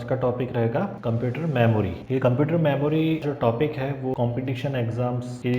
आज का टॉपिक रहेगा कंप्यूटर मेमोरी। ये कंप्यूटर मेमोरी जो टॉपिक है वो कंपटीशन एग्जाम्स की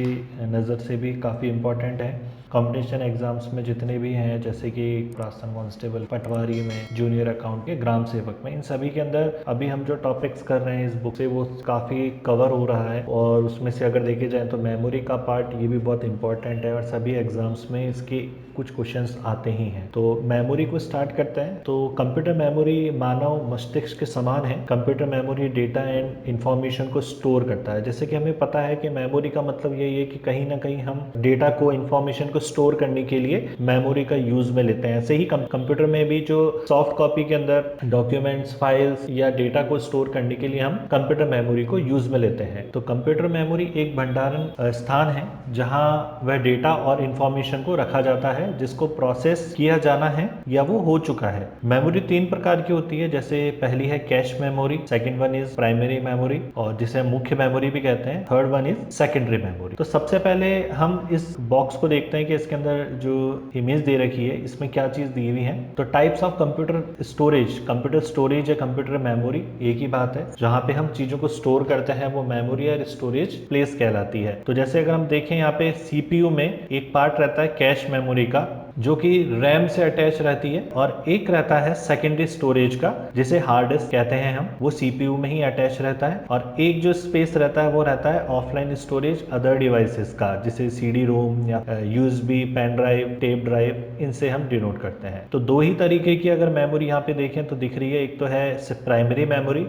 नज़र से भी काफ़ी इम्पोर्टेंट है। कंपटीशन एग्जाम्स में जितने भी हैं, जैसे कि राजस्थान कांस्टेबल, पटवारी में, जूनियर अकाउंट के, ग्राम सेवक में, इन सभी के अंदर अभी हम जो टॉपिक्स कर रहे हैं इस बुक से वो काफ़ी कवर हो रहा है। और उसमें से अगर देखे जाए तो मेमोरी का पार्ट ये भी बहुत इंपॉर्टेंट है और सभी एग्जाम्स में इसके कुछ क्वेश्चंस आते ही हैं। तो मेमोरी को स्टार्ट करते हैं। तो कंप्यूटर मेमोरी मानव मस्तिष्क के समान है। Computer memory data and information को स्टोर करता है। जैसे कि हमें पता है कि मेमोरी का मतलब यही है कि कहीं ना कहीं हम डेटा को, इंफॉर्मेशन को स्टोर करने के लिए मेमोरी का यूज में लेते हैं। ऐसे ही कंप्यूटर में भी जो सॉफ्ट कॉपी के अंदर डॉक्यूमेंट्स, फाइल्स या डेटा को स्टोर करने के लिए हम कंप्यूटर मेमोरी को यूज में लेते हैं। तो कंप्यूटर मेमोरी एक भंडारण स्थान है जहां वह डेटा और इंफॉर्मेशन को रखा जाता है जिसको प्रोसेस किया जाना है या वो हो चुका है। मेमोरी तीन प्रकार की होती है। जैसे पहली है cache memory, second one is primary memory और जिसे मुख्य मेमोरी भी कहते हैं, third one is secondary memory. तो सबसे पहले हम इस बॉक्स को देखते हैं कि इसके अंदर जो इमेज दे रखी है इसमें क्या चीज दी हुई है। तो types of computer storage, computer storage या कंप्यूटर मेमोरी एक ही बात है। जहां पे हम चीजों को स्टोर करते हैं वो मेमोरी या स्टोरेज प्लेस कहलाती है। तो जैसे अगर हम देखें यहाँ पे सीपीयू में एक पार्ट रहता है कैश मेमोरी का जो कि रैम से अटैच रहती है, और एक रहता है सेकेंडरी स्टोरेज का जिसे हार्ड डिस्क कहते हैं हम, वो सीपीयू में ही अटैच रहता है। और एक जो स्पेस रहता है वो रहता है ऑफलाइन स्टोरेज अदर डिवाइसेस का, जिसे सीडी रोम या USB, pen drive, tape drive, इनसे हम डिनोट करते हैं। तो दो ही तरीके की अगर मेमोरी यहाँ पे देखें तो दिख रही है, एक तो है प्राइमरी मेमोरी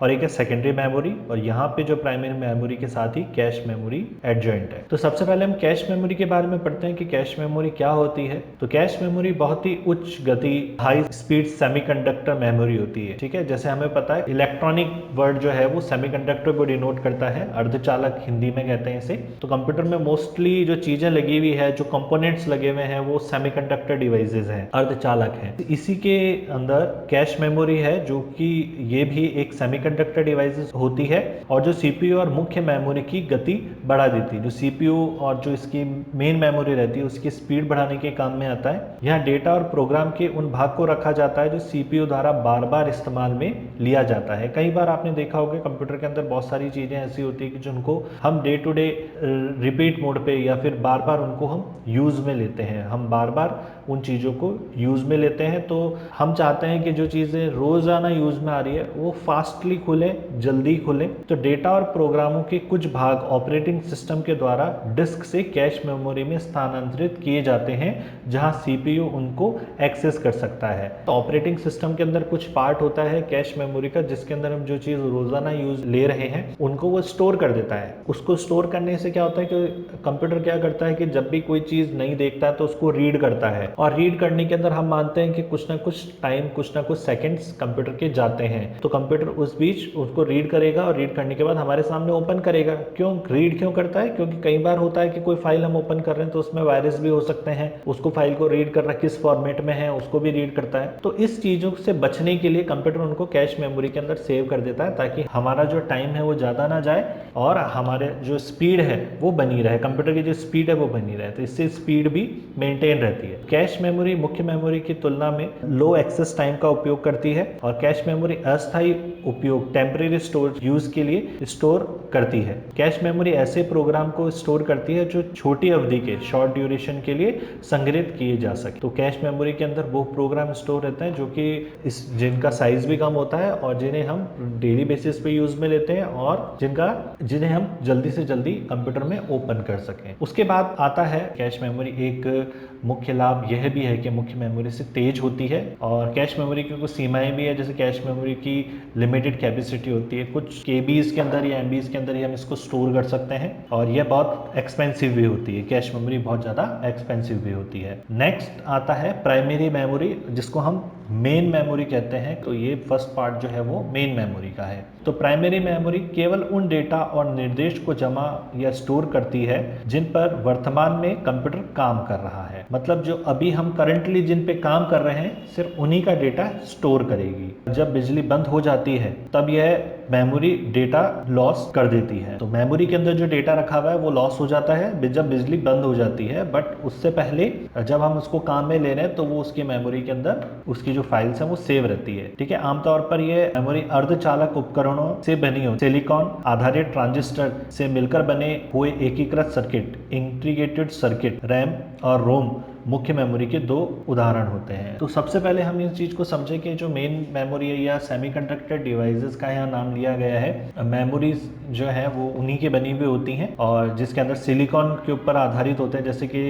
और एक है सेकेंडरी मेमोरी, और यहाँ पे जो प्राइमरी मेमोरी के साथ ही कैश मेमोरी एडजॉइंट है। तो सबसे पहले हम कैश मेमोरी के बारे में पढ़ते हैं कि कैश मेमोरी क्या होती है। तो कैश मेमोरी बहुत ही उच्च गति, हाई स्पीड सेमीकंडक्टर मेमोरी होती है। ठीक है, जैसे हमें पता है इलेक्ट्रॉनिक वर्ड जो है वो सेमीकंडक्टर को डिनोट करता है, अर्धचालक हिंदी में कहते हैं इसे। तो कंप्यूटर में मोस्टली जो चीजें लगी हुई है, जो कंपोनेंट्स लगे हुए हैं, वो सेमीकंडक्टर डिवाइसेज हैं, अर्धचालक हैं। इसी के अंदर कैश मेमोरी है जो कि ये भी एक सेमीकंडक्टर डिवाइसेस होती है और जो सीपीयू और मुख्य मेमोरी की गति बढ़ा देती है। जो सीपीयू और जो इसकी मेन मेमोरी रहती है उसकी स्पीड बढ़ाने के काम में आता है। यहाँ डेटा और प्रोग्राम के उन भाग को रखा जाता है जो सीपीयू द्वारा बार बार इस्तेमाल में लिया जाता है। कई बार आपने देखा होगा कंप्यूटर के अंदर बहुत सारी चीजें ऐसी होती है कि जिनको हम day to day repeat mode पे या फिर बार बार उनको हम यूज में लेते हैं, हम बार बार उन चीजों को यूज में लेते हैं। तो हम चाहते हैं कि जो चीजें रोजाना यूज में आ रही है वो फास्टली खुले, जल्दी खुले। तो डेटा और प्रोग्रामों के कुछ भाग ऑपरेटिंग सिस्टम के द्वारा डिस्क से कैश मेमोरी में स्थानांतरित किए जाते हैं जहां सीपीयू उनको एक्सेस कर सकता है। तो ऑपरेटिंग सिस्टम के अंदर कुछ पार्ट होता है कैश मेमोरी का जिसके अंदर हम जो चीज रोजाना यूज ले रहे हैं उनको वो स्टोर कर देता है। उसको स्टोर करने से क्या होता है कि कंप्यूटर क्या करता है कि जब भी कोई चीज नहीं देखता है तो उसको रीड करता है, और रीड करने के अंदर हम मानते हैं कि कुछ ना कुछ टाइम, कुछ ना कुछ सेकंड्स कंप्यूटर के जाते हैं। तो कंप्यूटर उस बीच उसको रीड करेगा और रीड करने के बाद हमारे सामने ओपन करेगा। क्यों रीड क्यों करता है? क्योंकि कई बार होता है कि कोई फाइल हम ओपन कर रहे हैं तो उसमें वायरस भी हो सकते हैं, उसको फाइल को रीड कर रहा है, किस फॉर्मेट में है उसको भी रीड करता है। तो इस चीजों से बचने के लिए कंप्यूटर उनको कैश मेमोरी के अंदर सेव कर देता है ताकि हमारा जो टाइम है वो ज्यादा ना जाए और हमारे जो स्पीड है वो बनी रहे, कंप्यूटर की जो स्पीड है वो बनी रहे। तो इससे स्पीड भी मेंटेन रहती है। कैश मेमोरी मुख्य मेमोरी की तुलना में लो एक्सेस टाइम का उपयोग करती है और कैश मेमोरी अस्थायी उपयोग, टेम्परेरी स्टोर यूज के लिए स्टोर करती है। कैश मेमोरी ऐसे प्रोग्राम को स्टोर करती है जो छोटी अवधि के, शॉर्ट ड्यूरेशन के लिए संग्रहित किए जा सके। तो कैश मेमोरी के अंदर वो प्रोग्राम स्टोर रहते हैं जो कि जिनका साइज भी कम होता है और जिन्हें हम डेली बेसिस पे यूज में लेते हैं और जिन्हें हम जल्दी से जल्दी कंप्यूटर में ओपन कर सकें। उसके बाद आता है कैश मेमोरी, एक मुख्य लाभ यह भी है कि मुख्य मेमोरी से तेज होती है और कैश मेमोरी की कुछ सीमाएं भी है। जैसे कैश मेमोरी की लिमिटेड कैपेसिटी होती है, कुछ केबीज के अंदर या एमबीज के अंदर ही हम इसको स्टोर कर सकते हैं, और यह बहुत एक्सपेंसिव भी होती है। कैश मेमोरी बहुत ज़्यादा एक्सपेंसिव भी होती है। नेक्स्ट आता है प्राइमरी मेमोरी जिसको हम मेन मेमोरी कहते हैं। तो ये फर्स्ट पार्ट जो है वो मेन मेमोरी का है। तो प्राइमरी मेमोरी केवल उन डेटा और निर्देश को जमा या स्टोर करती है जिन पर वर्तमान में कंप्यूटर काम कर रहा है। मतलब जो अभी हम करंटली जिन पे काम कर रहे हैं सिर्फ उन्हीं का डेटा स्टोर करेगी। जब बिजली बंद हो जाती है तब यह मेमोरी डेटा लॉस कर देती है। तो मेमोरी के अंदर जो डेटा रखा हुआ है वो लॉस हो जाता है जब बिजली बंद हो जाती है, बट उससे पहले जब हम उसको काम में ले रहे हैं तो वो उसकी मेमोरी के अंदर उसकी जो फाइल्स हैं वो सेव रहती है। ठीक है, आमतौर पर ये मेमोरी अर्धचालक उपकरणों से बनी हो, सिलिकॉन आधारित ट्रांजिस्टर से मिलकर बने हुए एकीकृत सर्किट, इंटीग्रेटेड सर्किट, रैम और रोम मुख्य मेमोरी के दो उदाहरण होते हैं। तो सबसे पहले हम इस चीज को समझें कि जो मेन मेमोरी है या सेमीकंडक्टर डिवाइसेस का यहाँ नाम लिया गया है, मेमोरीज जो है वो उन्हीं की बनी हुई होती हैं और जिसके अंदर सिलिकॉन के ऊपर आधारित होते हैं, जैसे कि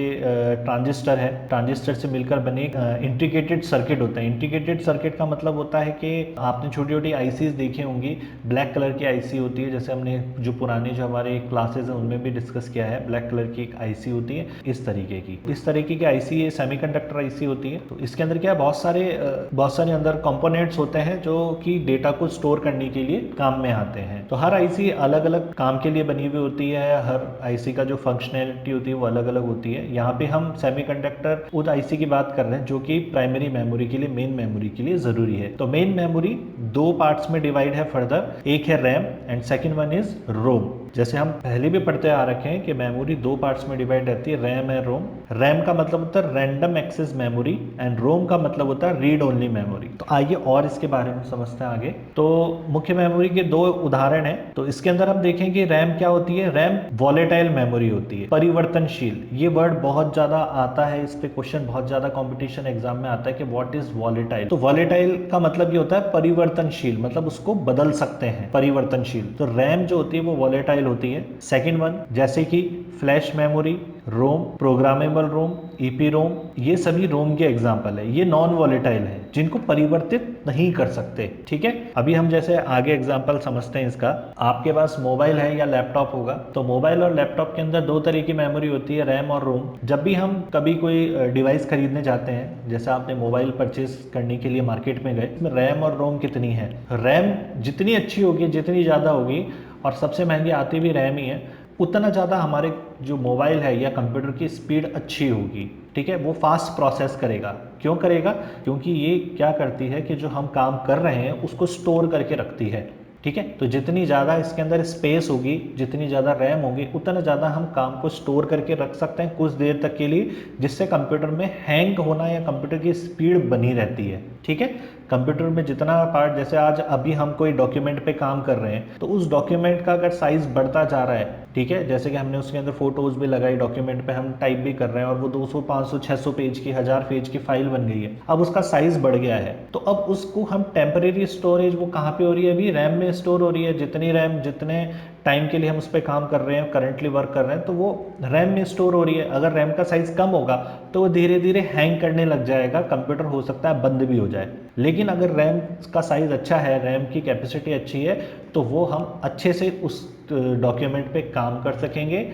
ट्रांजिस्टर है, ट्रांजिस्टर से मिलकर बने इंटीग्रेटेड सर्किट होते हैं। इंटीग्रेटेड सर्किट का मतलब होता है कि आपने छोटी छोटी आईसीज देखी होंगी, ब्लैक कलर की आईसी होती है, जैसे हमने जो पुराने जो हमारे क्लासेज हैं उनमें भी डिस्कस किया है, ब्लैक कलर की एक आईसी होती है इस तरीके की आईसी ये सेमीकंडक्टर आईसी होती है। तो इसके अंदर क्या है, बहुत सारे अंदर कंपोनेंट्स होते हैं जो कि डेटा को स्टोर करने के लिए काम में आते हैं। तो हर आईसी अलग अलग काम के लिए बनी हुई होती है, हर आईसी का जो फंक्शनैलिटी होती है वो अलग अलग होती है। यहाँ पे हम सेमीकंडक्टर उस आईसी की बात कर रहे हैं जो कि प्राइमरी मेमोरी के लिए, मेन मेमोरी के लिए जरूरी है। तो मेन मेमोरी दो पार्ट्स में डिवाइड है फर्दर, एक है RAM and second one is ROM. जैसे हम पहले भी पढ़ते आ रखे हैं कि मेमोरी दो पार्ट्स में डिवाइड रहती है, रैम एंड रोम। रैम का मतलब होता है रैंडम एक्सेस मेमोरी एंड रोम का मतलब होता है रीड ओनली मेमोरी। तो आइए और इसके बारे में समझते हैं आगे। तो मुख्य मेमोरी के दो उदाहरण हैं। तो इसके अंदर हम देखें कि रैम क्या होती है। रैम वॉलेटाइल मेमोरी होती है, परिवर्तनशील। ये वर्ड बहुत ज्यादा आता है, इस पे क्वेश्चन बहुत ज्यादा कंपटीशन एग्जाम में आता है कि व्हाट इज वॉलेटाइल। तो वॉलेटाइल का मतलब ये होता है परिवर्तनशील, मतलब उसको बदल सकते हैं, परिवर्तनशील। तो रैम जो होती है वो वॉलेटाइल होती है। सेकंड वन जैसे कि फ्लैश मेमोरी, रोम, प्रोग्रामेबल रोम, ईपी रोम, ये सभी रोम के एग्जाम्पल है। ये नॉन वॉलेटाइल है जिनको परिवर्तित नहीं कर सकते। ठीक है, अभी हम जैसे आगे एग्जाम्पल समझते हैं इसका। आपके पास मोबाइल है या लैपटॉप होगा, तो मोबाइल और लैपटॉप के अंदर दो तरह की मेमोरी होती है, रैम और रोम। जब भी हम कभी कोई डिवाइस खरीदने जाते हैं, जैसे आपने मोबाइल परचेज करने के लिए मार्केट में गए, इसमें रैम और रोम कितनी है। रैम जितनी अच्छी होगी, जितनी ज्यादा होगी, और सबसे महंगी आती भी रैम ही है, उतना ज़्यादा हमारे जो मोबाइल है या कंप्यूटर की स्पीड अच्छी होगी। ठीक है, वो फास्ट प्रोसेस करेगा। क्यों करेगा? क्योंकि ये क्या करती है कि जो हम काम कर रहे हैं उसको स्टोर करके रखती है। ठीक है, तो जितनी ज़्यादा इसके अंदर स्पेस होगी, जितनी ज़्यादा रैम होगी, उतना ज़्यादा हम काम को स्टोर करके रख सकते हैं कुछ देर तक के लिए, जिससे कंप्यूटर में हैंग होना या कंप्यूटर की स्पीड बनी रहती है। ठीक है, कंप्यूटर में जितना पार्ट, जैसे आज अभी हम कोई डॉक्यूमेंट पे काम कर रहे हैं, तो उस डॉक्यूमेंट का अगर साइज बढ़ता जा रहा है, ठीक है, जैसे कि हमने उसके अंदर फोटोज भी लगाई, डॉक्यूमेंट पे हम टाइप भी कर रहे हैं और वो 200, 500, 600 पेज की, 1000 पेज की फाइल बन गई है, अब उसका साइज बढ़ गया है, तो अब उसको हम टेम्परेरी स्टोरेज, वो कहाँ पे हो रही है, अभी रैम में स्टोर हो रही है। जितनी रैम, जितने टाइम के लिए हम उस पर काम कर रहे हैं, करंटली वर्क कर रहे हैं, तो वो रैम में स्टोर हो रही है। अगर रैम का साइज कम होगा तो वो धीरे धीरे हैंग करने लग जाएगा, कंप्यूटर हो सकता है बंद भी हो जाए। लेकिन अगर रैम का साइज अच्छा है, रैम की कैपेसिटी अच्छी है, तो वो हम अच्छे से उस डॉक्यूमेंट पे काम कर सकेंगे।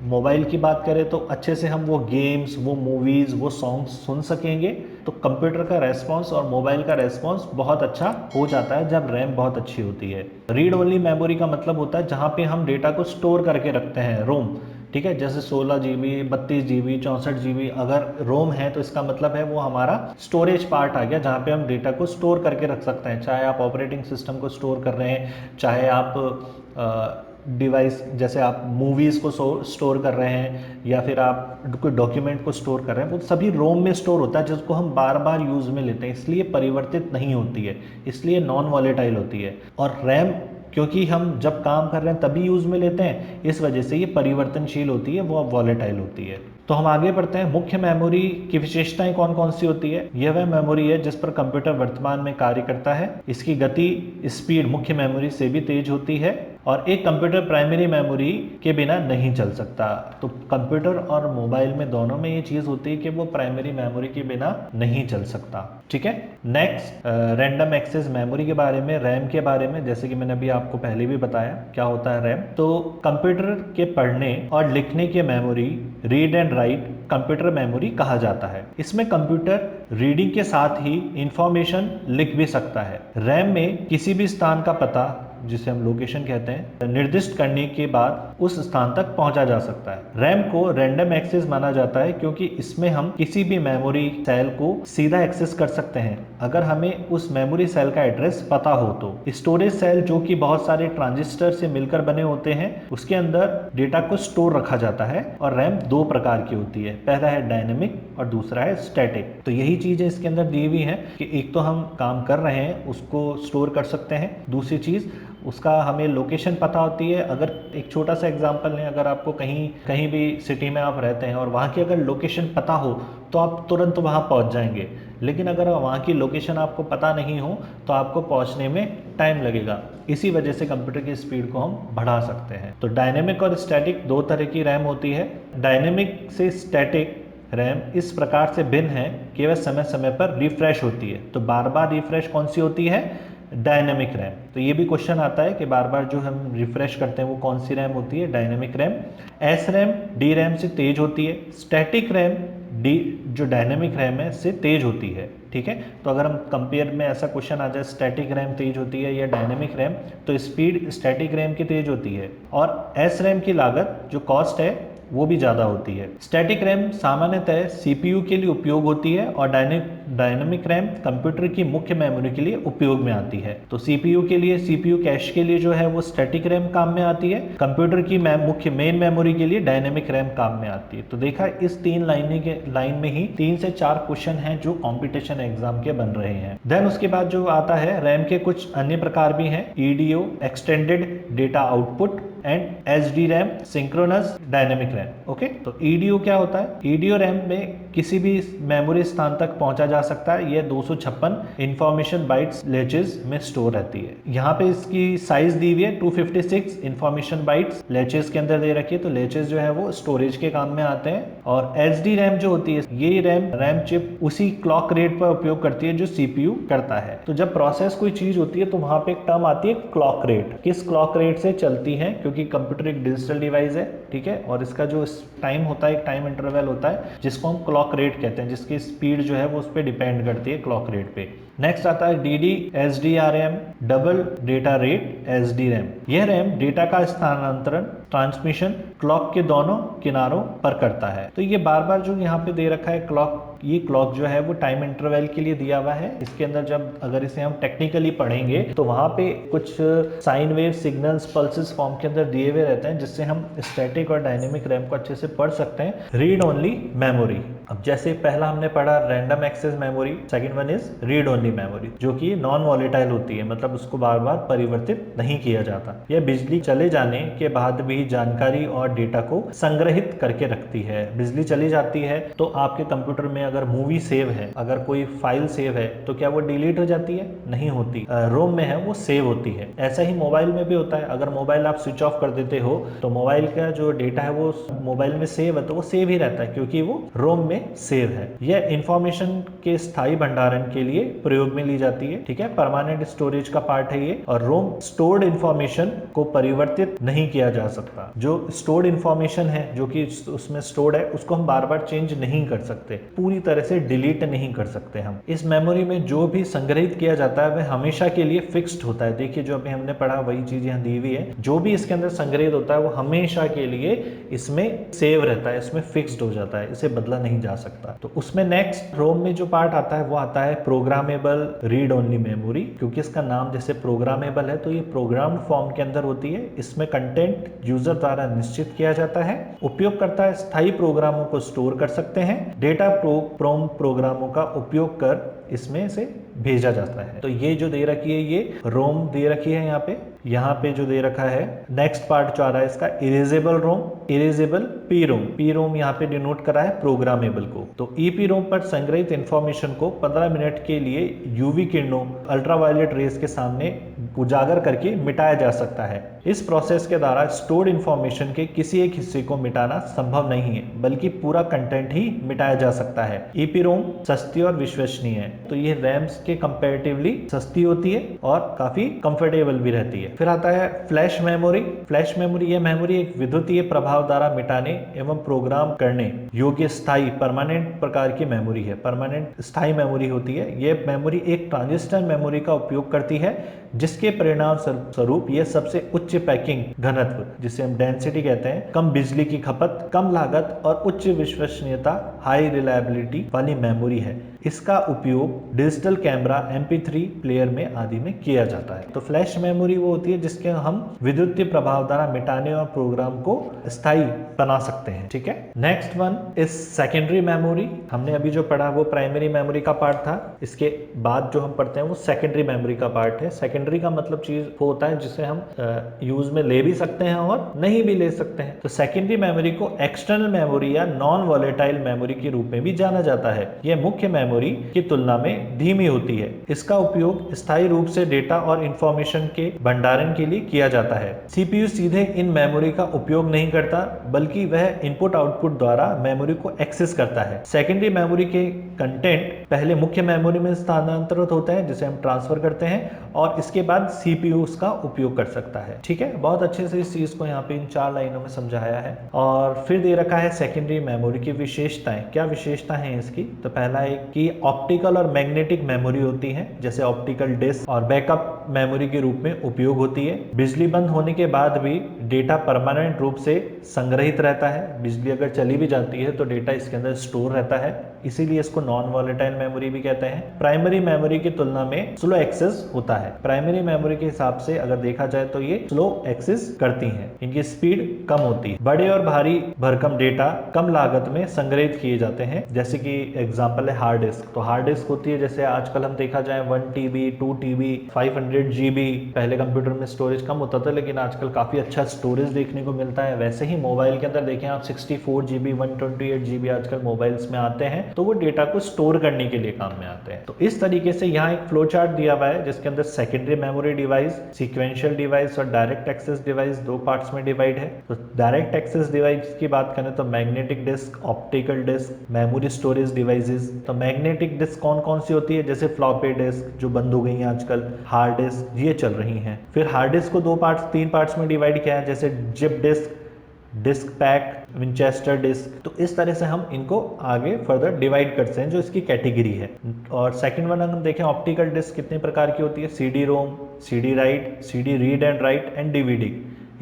मोबाइल की बात करें तो अच्छे से हम वो गेम्स, वो मूवीज़, वो सॉन्ग्स सुन सकेंगे। तो कंप्यूटर का रेस्पॉन्स और मोबाइल का रेस्पॉन्स बहुत अच्छा हो जाता है जब रैम बहुत अच्छी होती है। रीड ओनली मेमोरी का मतलब होता है जहाँ पे हम डेटा को स्टोर करके रखते हैं, रोम। ठीक है, जैसे 16 GB, 32 GB, 64 GB अगर रोम है तो इसका मतलब है वो हमारा स्टोरेज पार्ट आ गया, जहाँ पे हम डेटा को स्टोर करके रख सकते हैं। चाहे आप ऑपरेटिंग सिस्टम को स्टोर कर रहे हैं, चाहे आप डिवाइस, जैसे आप मूवीज़ को स्टोर कर रहे हैं, या फिर आप कोई डॉक्यूमेंट को स्टोर कर रहे हैं, वो सभी रोम में स्टोर होता है, जिसको हम बार बार यूज़ में लेते हैं, इसलिए परिवर्तित नहीं होती है, इसलिए नॉन वॉलेटाइल होती है। और रैम, क्योंकि हम जब काम कर रहे हैं तभी यूज़ में लेते हैं, इस वजह से ये परिवर्तनशील होती है, वो वॉलेटाइल होती है। तो हम आगे बढ़ते हैं। मुख्य मेमोरी की विशेषताएं कौन कौन सी होती है। यह वह मेमोरी है जिस पर कंप्यूटर वर्तमान में कार्य करता है। इसकी गति, स्पीड मुख्य मेमोरी से भी तेज होती है, और एक कंप्यूटर प्राइमरी मेमोरी के बिना नहीं चल सकता। तो कंप्यूटर और मोबाइल में दोनों में ये चीज होती है कि वो प्राइमरी मेमोरी के बिना नहीं चल सकता। ठीक है, नेक्स्ट रैंडम एक्सेस मेमोरी के बारे में, रैम के बारे में, जैसे कि मैंने अभी आपको पहले भी बताया क्या होता है रैम। तो कंप्यूटर के पढ़ने और लिखने के memory, read and right, computer memory कहा जाता है। इसमें कंप्यूटर रीडिंग के साथ ही इंफॉर्मेशन लिख भी सकता है। रैम में किसी भी स्थान का पता जिसे हम लोकेशन कहते हैं, निर्दिष्ट करने के बाद उस स्थान तक पहुंचा जा सकता है। रैम को रैंडम एक्सेस माना जाता है क्योंकि इसमें हम किसी भी मेमोरी सेल को सीधा एक्सेस कर सकते हैं अगर हमें उस मेमोरी सेल का एड्रेस पता हो तो। स्टोरेज सेल जो कि बहुत सारे ट्रांजिस्टर से मिलकर बने होते हैं, उसके अंदर डेटा को स्टोर रखा जाता है। और रैम दो प्रकार की होती है, पहला है डायनेमिक और दूसरा है स्टैटिक। तो यही चीजें इसके अंदर दी हुई हैं कि एक तो हम काम कर रहे हैं उसको स्टोर कर सकते हैं, दूसरी चीज उसका हमें लोकेशन पता होती है। अगर एक छोटा सा एग्जांपल लें, अगर आपको कहीं भी सिटी में आप रहते हैं और वहाँ की अगर लोकेशन पता हो तो आप तुरंत वहाँ पहुँच जाएंगे, लेकिन अगर वहाँ की लोकेशन आपको पता नहीं हो तो आपको पहुँचने में टाइम लगेगा। इसी वजह से कंप्यूटर की स्पीड को हम बढ़ा सकते हैं। तो डायनेमिक और स्टैटिक दो तरह की रैम होती है। डायनेमिक से स्टैटिक रैम इस प्रकार से भिन्न है कि वह समय समय पर रिफ्रेश होती है। तो बार बार रिफ्रेश कौन सी होती है? Dynamic RAM. तो ये भी क्वेश्चन आता है कि बार बार जो हम रिफ्रेश करते हैं वो कौन सी रैम होती है? Dynamic RAM. S RAM D RAM से तेज होती है। स्टैटिक रैम डी जो डायनेमिक रैम है से तेज होती है। ठीक है, तो अगर हम कंपेयर में ऐसा क्वेश्चन आ जाए स्टैटिक रैम तेज होती है या डायनेमिक रैम, तो स्पीड स्टैटिक रैम की तेज होती है और एस रैम की लागत जो कॉस्ट है वो भी ज़्यादा होती है। स्टैटिक रैम सामान्यतः सीपीयू के लिए उपयोग होती है और डायनेमिक रैम कंप्यूटर की मुख्य मेमोरी के लिए उपयोग में आती है। तो सीपीयू के लिए, सीपीयू कैश के लिए जो है वो स्टैटिक रैम काम में आती है, कंप्यूटर की मुख्य मेन मेमोरी के लिए डायनेमिक रैम काम में आती है। तो देखा इस तीन लाइन में ही 3 से 4 क्वेश्चन हैं जो कॉम्पिटिशन एग्जाम के बन रहे हैं। देन उसके बाद जो आता है रैम के कुछ अन्य प्रकार भी हैं, EDO extended data output and SD RAM synchronous dynamic RAM. Okay, तो ईडीओ क्या होता है? ईडीओ रैम में किसी भी मेमोरी स्थान तक पहुंचा जा सकता है। यह 256 इंफॉर्मेशन बाइट्स लेचेस में स्टोर रहती है। यहाँ पे इसकी साइज दी हुई है 256 इंफॉर्मेशन बाइट्स लेचेस के अंदर दे रखी है। तो लेचेस जो है वो स्टोरेज के काम में आते हैं। और एसडी रैम जो होती है, ये रैम चिप उसी क्लॉक रेट पर उपयोग करती है जो सीपीयू करता है। तो जब प्रोसेस कोई चीज होती है तो वहां पे एक टर्म आती है क्लॉक रेट। किस क्लॉक रेट से चलती है? क्योंकि कंप्यूटर एक डिजिटल डिवाइस है, ठीक है, और इसका जो टाइम होता है, एक टाइम इंटरवल होता है जिसको हम क्लॉक रेट कहते हैं, जिसकी स्पीड जो है वो उस पर डिपेंड करती है क्लॉक रेट पे। नेक्स्ट आता है DD SDRAM double data rate SD RAM. यह रैम डेटा का स्थानांतरण ट्रांसमिशन क्लॉक के दोनों किनारों पर करता है। तो ये बार बार जो यहाँ पे दे रखा है क्लॉक, ये क्लॉक जो है वो टाइम इंटरवल के लिए दिया हुआ है। इसके अंदर जब अगर इसे हम टेक्निकली पढ़ेंगे तो वहां पे कुछ sine wave signals pulses form के अंदर दिए हुए रहते हैं, जिससे हम स्टैटिक और डायनेमिक रैम को अच्छे से पढ़ सकते हैं। रीड ओनली मेमोरी, अब जैसे पहला हमने पढ़ा random access memory, second one is read only memory, जो कि नॉन वॉलेटाइल होती है, मतलब उसको बार बार परिवर्तित नहीं किया जाता। यह बिजली चले जाने के बाद भी जानकारी और डेटा को संग्रहित करके रखती है। बिजली चली जाती है तो आपके कंप्यूटर में अगर मूवी सेव है, अगर कोई फाइल सेव है, तो क्या वो डिलीट हो जाती है? नहीं होती, रोम में है वो सेव होती है। ऐसा ही मोबाइल में भी होता है। अगर मोबाइल आप स्विच ऑफ कर देते हो तो मोबाइल का जो डेटा है वो मोबाइल में सेव है, तो वो सेव ही रहता है क्योंकि वो रोम में सेव है। यह इंफॉर्मेशन के स्थायी भंडारण के लिए प्रयोग में ली जाती है, ठीक है, परमानेंट स्टोरेज का पार्ट है ये। और रोम स्टोर्ड इंफॉर्मेशन को परिवर्तित नहीं किया जा सकता। जो स्टोर्ड इंफॉर्मेशन है, जो कि उसमें स्टोर्ड है, उसको हम बार बार चेंज नहीं कर सकते, पूरी तरह से डिलीट नहीं कर सकते हम। इस मेमोरी में जो भी संग्रहित किया जाता है वह हमेशा के लिए फिक्स्ड होता है। देखिए जो अभी हमने पढ़ा वही चीज यहाँ दी हुई है। जो भी इसके अंदर संग्रहित होता है वो हमेशा के लिए इसमें सेव रहता है, इसमें फिक्स्ड हो जाता है, इसे बदला नहीं जा सकता। तो उसमें नेक्स्ट रोम में जो पार्ट आता है वो आता है प्रोग्रामेबल रीड ओनली मेमोरी। क्योंकि इसका नाम जैसे प्रोग्रामेबल है तो ये प्रोग्राम फॉर्म के अंदर होती है। इसमें कंटेंट यूजर द्वारा निश्चित किया जाता है। उपयोगकर्ता स्थायी प्रोग्रामों को स्टोर कर सकते हैं। डेटा प्रोग्रामों का उपयोग कर इसमें से भेजा जाता है। तो ये जो दे रखी है ये रोम दे रखी है यहाँ पे जो दे रखा है। नेक्स्ट पार्ट जो आ रहा है इसका erasable ROM, erasable P ROM. P ROM यहाँ पे डिनोट करा है प्रोग्रामेबल को। तो ईपी रोम पर संग्रहित इंफॉर्मेशन को 15 मिनट के लिए यूवी किरणों अल्ट्रावायलेट रेस के सामने उजागर करके मिटाया जा सकता है। इस प्रोसेस के द्वारा स्टोर्ड इंफॉर्मेशन के किसी एक हिस्से को मिटाना संभव नहीं है, बल्कि पूरा कंटेंट ही मिटाया जा सकता है। ईपी रोम सस्ती और विश्वसनीय है। तो ये रैम्स के कंपैरेटिवली सस्ती होती है और काफी कंफर्टेबल भी रहती है। फिर आता है फ्लैश मेमोरी। फ्लैश मेमोरी, यह मेमोरी एक विद्युतीय प्रभाव द्वारा मिटाने एवं प्रोग्राम करने योग्य स्थायी परमानेंट प्रकार की मेमोरी है। परमानेंट स्थायी मेमोरी होती है। यह मेमोरी एक ट्रांजिस्टर मेमोरी का उपयोग करती है, जिसके जिसके परिणाम स्वरूप यह सबसे उच्च पैकिंग घनत्व, जिसे हम डेंसिटी कहते हैं, कम बिजली की खपत, कम लागत और उच्च विश्वसनीयता, हाई रिलायबिलिटी वाली मेमोरी है। इसका उपयोग डिजिटल कैमरा, MP3 प्लेयर में आदि में किया जाता है। तो फ्लैश मेमोरी वो होती है जिसके हम विद्युतीय प्रभाव द्वारा मिटाने और प्रोग्राम को स्थायी बना सकते हैं। ठीक है, next one is secondary memory. हमने अभी जो पढ़ा वो प्राइमरी मेमोरी का पार्ट था, इसके बाद जो हम पढ़ते हैं वो सेकेंडरी मेमोरी का पार्ट है। सेकेंडरी का मतलब चीज वो होता है जिसे हम यूज में ले भी सकते हैं और नहीं भी ले सकते हैं। तो सेकेंडरी मेमोरी को एक्सटर्नल मेमोरी या नॉन वॉलेटाइल मेमोरी के रूप में भी जाना जाता है। यह मुख्य मेमोरी की तुलना में धीमी होती है। इसका उपयोग स्थायी रूप से डेटा और इंफॉर्मेशन के भंडारण के लिए किया जाता है। CPU सीधे इन मेमोरी का उपयोग नहीं करता, बल्कि वह इनपुट आउटपुट द्वारा मेमोरी को एक्सेस करता है। सेकेंडरी मेमोरी के कंटेंट पहले मुख्य मेमोरी में स्थानांतरित होते हैं, जिसे हम ट्रांसफर करते हैं, और इसके बाद CPU उसका उपयोग कर सकता है। ठीक है, बहुत अच्छे से इस चीज को यहाँ पे इन 4 लाइनों में समझाया है। और फिर दे रखा है सेकेंडरी मेमोरी की विशेषताएं। क्या विशेषता है इसकी? तो पहला है कि ऑप्टिकल और मैग्नेटिक मेमोरी होती है, जैसे ऑप्टिकल डिस्क और बैकअप मेमोरी के रूप में उपयोग होती है। बिजली बंद होने के बाद भी डेटा परमानेंट रूप से संग्रहित रहता है। बिजली अगर चली भी जाती है तो डेटा इसके अंदर स्टोर रहता है, इसीलिए इसको नॉन वॉलेटाइल मेमोरी भी कहते हैं। प्राइमरी मेमोरी की तुलना में स्लो एक्सेस होता है। प्राइमरी मेमोरी के हिसाब से अगर देखा जाए तो ये स्लो एक्सेस करती हैं, इनकी स्पीड कम होती है। बड़े और भारी भरकम डेटा कम लागत में संग्रहित किए जाते हैं, जैसे कि एग्जांपल है हार्ड डिस्क। तो हार्ड डिस्क होती है, जैसे आजकल हम देखा जाए 1 TB, 2 TB, 500 GB। पहले कंप्यूटर में स्टोरेज कम होता था, लेकिन आजकल काफी अच्छा स्टोरेज देखने को मिलता है। वैसे ही मोबाइल के अंदर देखें आप 64 GB, 128 GB आजकल मोबाइल्स में आते हैं, तो वो डेटा को स्टोर करने के लिए काम में आते हैं। तो इस तरीके से यहाँ एक फ्लो चार्ट दिया हुआ है, जिसके अंदर secondary memory device, sequential device और डायरेक्ट एक्सेस डिवाइस 2 पार्ट्स में डिवाइड है। तो डायरेक्ट एक्सेस डिवाइस की बात करें तो magnetic disk, optical disk, memory storage devices. तो मैग्नेटिक डिस्क कौन कौन सी होती है? जैसे फ्लॉपी डिस्क जो बंद हो गई हैं आजकल, हार्ड डिस्क ये चल रही हैं। फिर हार्ड डिस्क को 3 पार्ट्स में डिवाइड किया है, जैसे zip disk, disk pack, Winchester disk. तो इस तरह से हम इनको आगे फर्दर डिवाइड करते हैं, जो इसकी कैटेगरी है। और सेकंड वन हम देखें ऑप्टिकल डिस्क कितने प्रकार की होती है? CD ROM, CD write, CD read and write and DVD।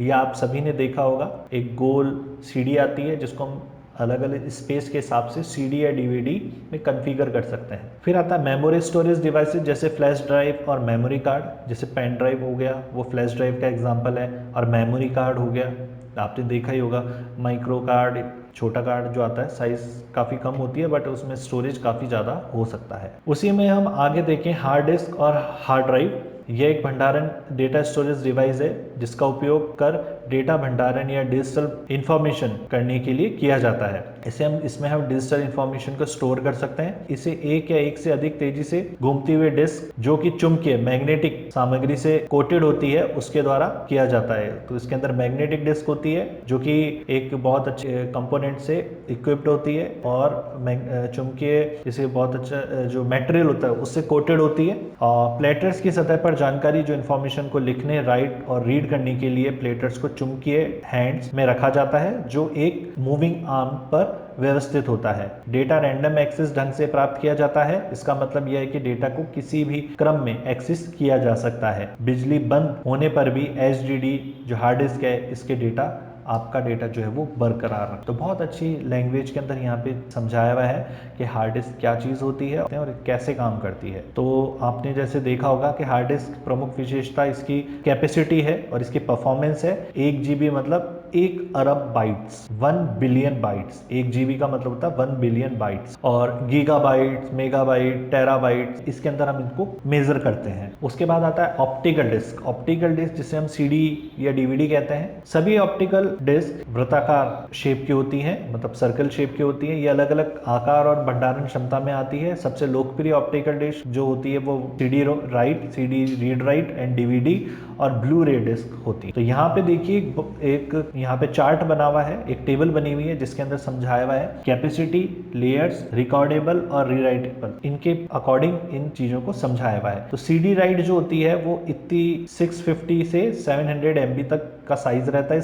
ये आप सभी ने देखा होगा, एक गोल CD आती है जिसको हम अलग अलग स्पेस के हिसाब से CD या DVD में कॉन्फ़िगर कर सकते हैं। फिर आता है मेमोरी स्टोरेज डिवाइसेस, जैसे फ्लैश ड्राइव और मेमोरी कार्ड। जैसे पेन ड्राइव हो गया, वो फ्लैश ड्राइव का एग्जांपल है, और मेमोरी कार्ड हो गया, आपने देखा ही होगा माइक्रो कार्ड, छोटा कार्ड जो आता है, साइज काफ़ी कम होती है बट उसमें स्टोरेज काफ़ी ज़्यादा हो सकता है। उसी में हम आगे देखें हार्ड डिस्क और हार्ड ड्राइव। यह एक भंडारण डेटा स्टोरेज डिवाइस है, जिसका उपयोग कर डेटा भंडारण या डिजिटल इंफॉर्मेशन करने के लिए किया जाता है। इसमें हम डिजिटल इंफॉर्मेशन को स्टोर कर सकते हैं। इसे एक या एक से अधिक तेजी से घूमती हुई डिस्क, जो कि चुंबकीय मैग्नेटिक सामग्री से कोटेड होती है, उसके द्वारा किया जाता है। तो इसके अंदर मैग्नेटिक डिस्क होती है, जो कि एक बहुत अच्छे कंपोनेंट से इक्विप्ड होती है, और चुंबकीय जैसे बहुत अच्छा जो मटेरियल होता है उससे कोटेड होती है। और प्लेटर्स की सतह पर जानकारी, जो इन्फॉर्मेशन को लिखने, राइट और रीड करने के लिए प्लेटर्स को चुंबकीय हैंड्स में रखा जाता है, जो एक मूविंग आर्म पर व्यवस्थित होता है। डेटा रैंडम एक्सेस ढंग से प्राप्त किया जाता है। इसका मतलब यह है कि डेटा को किसी भी क्रम में एक्सेस किया जा सकता है। बिजली बंद होने पर भी HDD जो हार्ड डिस्क है, इसके डेटा आपका डेटा जो है वो बरकरार रहे। तो बहुत अच्छी लैंग्वेज के अंदर यहाँ पे समझाया हुआ है कि हार्ड डिस्क क्या चीज़ होती है और कैसे काम करती है। तो आपने जैसे देखा होगा कि हार्ड डिस्क प्रमुख विशेषता इसकी कैपेसिटी है और इसकी परफॉर्मेंस है। 1 GB मतलब 1 अरब बाइट्स, 1 बिलियन बाइट्स। 1 GB का मतलब होता है 1 बिलियन बाइट्स, और गीगाबाइट्स, मेगाबाइट, टेराबाइट्स, इसके अंदर हम इनको मेजर करते हैं। उसके बाद आता है ऑप्टिकल डिस्क। ऑप्टिकल डिस्क जिसे हम CD या DVD कहते हैं। सभी ऑप्टिकल डिस्क वृत्ताकार शेप की होती हैं, मतलब सर्कल शेप की होती है। ये अलग अलग आकार और भंडारण क्षमता में आती है। सबसे लोकप्रिय ऑप्टिकल डिस्क जो होती है वो CD write, CD read write and DVD और ब्लू रे डिस्क होती है। तो यहाँ पे देखिए एक यहाँ पे चार्ट बना हुआ है, एक टेबल बनी हुई है, जिसके अंदर समझाया हुआ है कैपेसिटी, लेयर्स, रिकॉर्डेबल और रीराइटेबल, इनके अकॉर्डिंग इन चीजों को समझाया हुआ है। तो CD राइट जो होती है वो इतनी 650 से 700 MB तक का साइज रहता है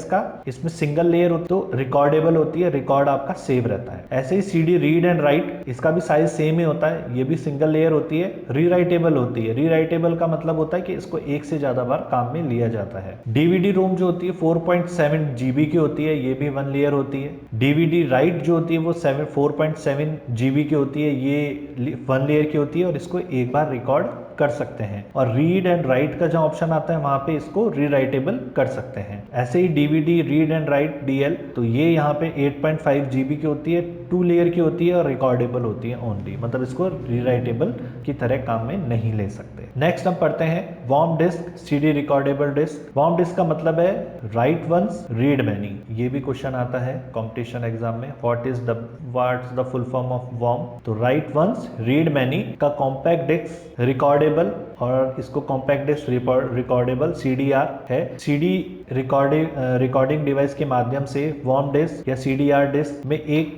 इसमें सिंगल लेयर हो तो रिकॉर्डेबल होती है, रिकॉर्ड आपका सेव रहता है। ऐसे ही CD रीड एंड राइट, इसका भी साइज सेम ही होता है, ये भी सिंगल लेयर होती है, रीराइटेबल होती है। रीराइटेबल का मतलब होता है कि इसको एक से ज्यादा बार काम में लिया जाता है। DVD रोम जो होती है 4.7 GB की होती है, ये भी 1 लेयर होती है। DVD राइट जो होती है वो 4.7 GB की होती है, ये 1 लेयर की होती है और इसको एक बार रिकॉर्ड कर सकते हैं। और रीड एंड राइट का जो ऑप्शन आता है वहां पे इसको रीराइटेबल कर सकते हैं। ऐसे ही DVD read and right DL, तो ये यहाँ पे 8.5 GB की होती है, 2 लेयर की होती है और रिकॉर्डेबल होती है ओनली, मतलब इसको रीराइटेबल की तरह काम में नहीं ले सकते। नेक्स्ट हम पढ़ते हैं WORM disk, CD recordable disk. WORM disk का मतलब है राइट वंस रीड मैनी, ये भी क्वेश्चन आता है कंपटीशन एग्जाम में। What's the full form of WORM? तो राइट वंस रीड मैनी का कॉम्पैक्ट डिस्क रिकॉर्डेबल, और इसको कॉम्पैक्ट डिस्क रिकॉर्डेबल CDR है। CD रिकॉर्डिंग डिवाइस के माध्यम से वॉर्म डिस्क या CDR डिस्क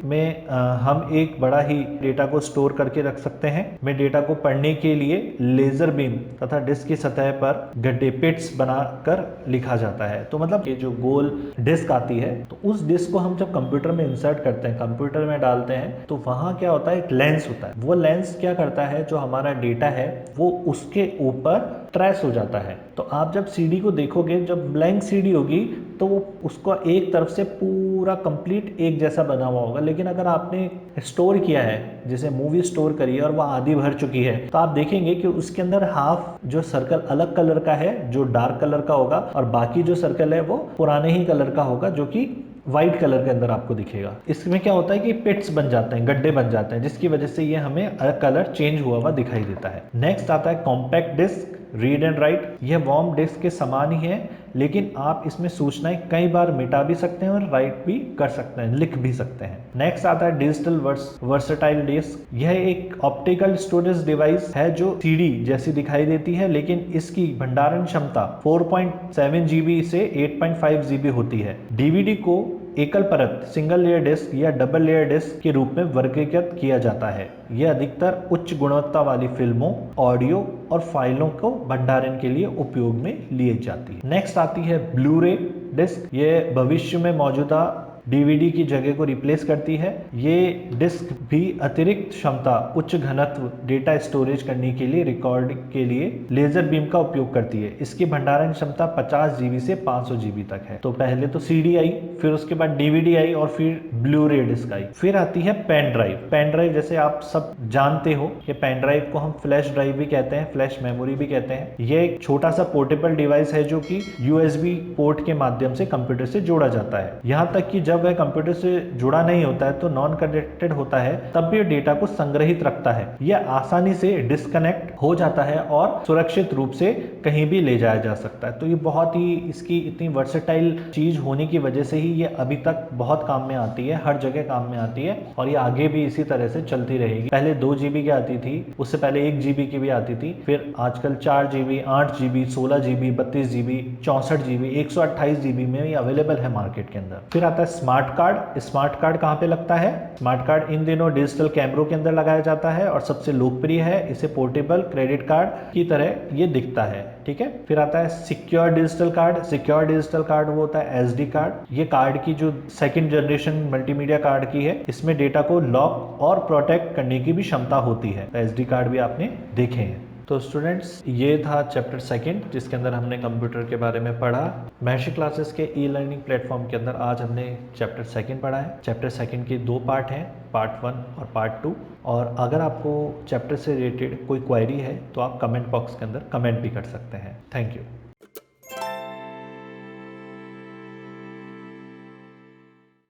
में हम एक बड़ा ही डेटा को स्टोर करके रख सकते हैं। में डेटा को पढ़ने के लिए लेजर बीम तथा डिस्क की सतह पर गड्ढे पिट्स बनाकर लिखा जाता है। तो मतलब ये जो गोल डिस्क आती है, तो उस डिस्क को हम जब कंप्यूटर में इंसर्ट करते हैं, कंप्यूटर में डालते हैं, तो वहां क्या होता है, एक लेंस होता है। वो लेंस क्या करता है, जो हमारा डेटा है वो उसके ऊपर ट्रेस हो जाता है। तो आप जब CD को देखोगे, जब ब्लैंक CD होगी तो वो उसको एक तरफ से पूरा कंप्लीट एक जैसा बना हुआ होगा। लेकिन अगर आपने स्टोर किया है, जैसे मूवी स्टोर करी है और वो आधी भर चुकी है, तो आप देखेंगे कि उसके अंदर हाफ जो सर्कल अलग कलर का है, जो डार्क कलर का होगा, और बाकी जो सर्कल है वो पुराने ही कलर का होगा, जो कि व्हाइट कलर के अंदर आपको दिखेगा। इसमें क्या होता है कि पिट्स बन जाते हैं, गड्ढे बन जाते हैं, जिसकी वजह से ये हमें कलर चेंज हुआ दिखाई देता है। नेक्स्ट आता है compact disk read and write. यह वॉर्म डिस्क के समान ही है, लेकिन आप इसमें सूचनाएं कई बार मिटा भी सकते हैं और राइट भी कर सकते हैं, लिख भी सकते हैं। नेक्स्ट आता है डिजिटल वर्सेटाइल डिस्क। यह एक ऑप्टिकल स्टोरेज डिवाइस है जो CD जैसी दिखाई देती है, लेकिन इसकी भंडारण क्षमता 4.7 GB से 8.5 GB होती है। DVD को एकल परत सिंगल लेयर डिस्क या डबल लेयर डिस्क के रूप में वर्गीकृत किया जाता है। यह अधिकतर उच्च गुणवत्ता वाली फिल्मों, ऑडियो और फाइलों को भंडारण के लिए उपयोग में ली जाती है। नेक्स्ट आती है ब्लू रे डिस्क। यह भविष्य में मौजूदा DVD की जगह को रिप्लेस करती है। ये डिस्क भी अतिरिक्त क्षमता, उच्च घनत्व डेटा स्टोरेज करने के लिए, रिकॉर्ड के लिए लेजर बीम का उपयोग करती है। इसकी भंडारण क्षमता 50 GB से 500 GB तक है। तो पहले तो CD आई, फिर उसके बाद DVD आई और फिर ब्लू रे डिस्क आई। फिर आती है पेन ड्राइव। पेन ड्राइव जैसे आप सब जानते हो कि पेन ड्राइव को हम फ्लैश ड्राइव भी कहते हैं, फ्लैश मेमोरी भी कहते हैं। ये एक छोटा सा पोर्टेबल डिवाइस है जो कि USB पोर्ट के माध्यम से कंप्यूटर से जोड़ा जाता है। यहाँ तक कि जब वह कंप्यूटर से जुड़ा नहीं होता है, तो नॉन कनेक्टेड होता है, तब भी डेटा को संग्रहित रखता है। यह आसानी से डिस्कनेक्ट हो जाता है और सुरक्षित रूप से कहीं भी ले जाया जा सकता है। तो ये बहुत ही, इसकी इतनी वर्सेटाइल चीज होने की वजह से ही ये अभी तक बहुत काम में आती है, हर जगह काम में आती है और ये आगे भी इसी तरह से चलती रहेगी। पहले 2 GB की आती थी, उससे पहले 1 GB की भी आती थी, फिर आजकल 4 GB, 8 GB, 16 GB, 32 GB, 64 GB, 128 GB में ये अवेलेबल है मार्केट के अंदर। फिर आता है स्मार्ट कार्ड। स्मार्ट कार्ड कहाँ पे लगता है? स्मार्ट कार्ड इन दिनों डिजिटल कैमरों के अंदर लगाया जाता है और सबसे लोकप्रिय है। इसे पोर्टेबल क्रेडिट कार्ड की तरह ये दिखता है, ठीक है। फिर आता है secure digital card. Secure digital card वो होता है SD कार्ड। ये कार्ड की जो सेकंड जनरेशन मल्टीमीडिया कार्ड की है, इसमें डेटा को लॉक और प्रोटेक्ट करने की भी क्षमता होती है। SD कार्ड भी आपने देखे हैं। तो स्टूडेंट्स, ये था चैप्टर 2 जिसके अंदर हमने कंप्यूटर के बारे में पढ़ा। महर्षि क्लासेस के ई-लर्निंग प्लेटफॉर्म के अंदर आज हमने चैप्टर 2 पढ़ा है। चैप्टर 2 के 2 पार्ट हैं, पार्ट 1 और पार्ट 2। और अगर आपको चैप्टर से रिलेटेड कोई क्वेरी है तो आप कमेंट बॉक्स के अंदर कमेंट भी कर सकते हैं। Thank you.